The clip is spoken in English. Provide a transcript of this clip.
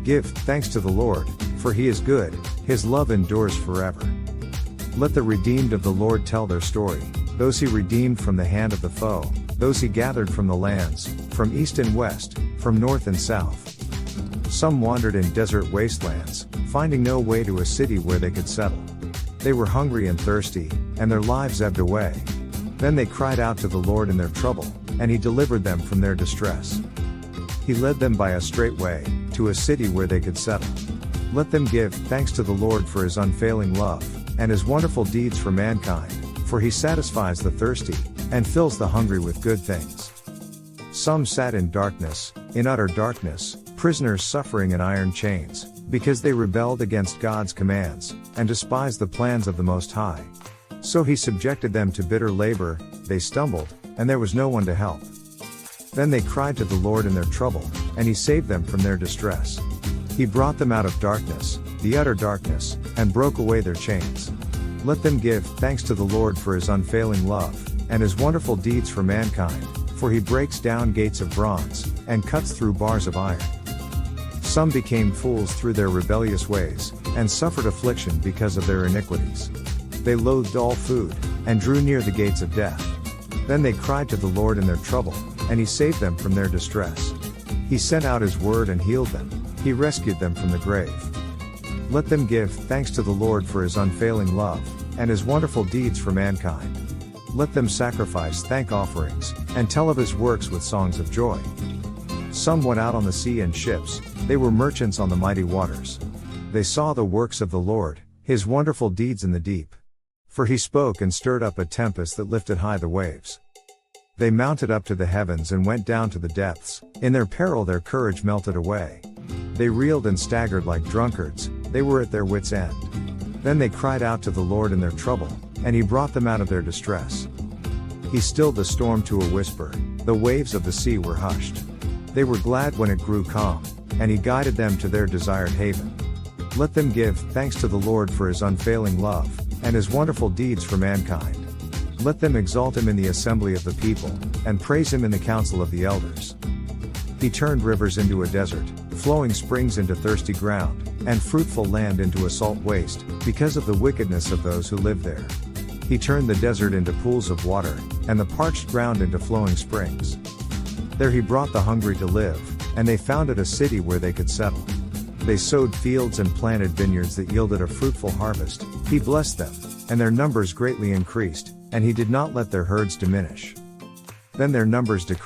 Give thanks to the Lord, for he is good, his love endures forever. Let the redeemed of the Lord tell their story, those he redeemed from the hand of the foe, those he gathered from the lands, from east and west, from north and south. Some wandered in desert wastelands, finding no way to a city where they could settle. They were hungry and thirsty, and their lives ebbed away. Then they cried out to the Lord in their trouble, and he delivered them from their distress. He led them by a straight way, to a city where they could settle. Let them give thanks to the Lord for his unfailing love, and his wonderful deeds for mankind, for he satisfies the thirsty, and fills the hungry with good things. Some sat in darkness, in utter darkness, prisoners suffering in iron chains, because they rebelled against God's commands, and despised the plans of the Most High. So he subjected them to bitter labor, they stumbled, and there was no one to help. Then they cried to the Lord in their trouble, and he saved them from their distress. He brought them out of darkness, the utter darkness, and broke away their chains. Let them give thanks to the Lord for his unfailing love, and his wonderful deeds for mankind, for he breaks down gates of bronze, and cuts through bars of iron. Some became fools through their rebellious ways, and suffered affliction because of their iniquities. They loathed all food, and drew near the gates of death. Then they cried to the Lord in their trouble, and he saved them from their distress. He sent out his word and healed them, he rescued them from the grave. Let them give thanks to the Lord for his unfailing love, and his wonderful deeds for mankind. Let them sacrifice thank offerings, and tell of his works with songs of joy. Some went out on the sea in ships, they were merchants on the mighty waters. They saw the works of the Lord, his wonderful deeds in the deep. For he spoke and stirred up a tempest that lifted high the waves. They mounted up to the heavens and went down to the depths, in their peril their courage melted away. They reeled and staggered like drunkards, they were at their wits' end. Then they cried out to the Lord in their trouble, and he brought them out of their distress. He stilled the storm to a whisper, the waves of the sea were hushed. They were glad when it grew calm, and he guided them to their desired haven. Let them give thanks to the Lord for his unfailing love, and his wonderful deeds for mankind. Let them exalt him in the assembly of the people, and praise him in the council of the elders. He turned rivers into a desert, flowing springs into thirsty ground, and fruitful land into a salt waste, because of the wickedness of those who live there. He turned the desert into pools of water, and the parched ground into flowing springs. There he brought the hungry to live, and they founded a city where they could settle. They sowed fields and planted vineyards that yielded a fruitful harvest. He blessed them, and their numbers greatly increased, and he did not let their herds diminish. Then their numbers decreased.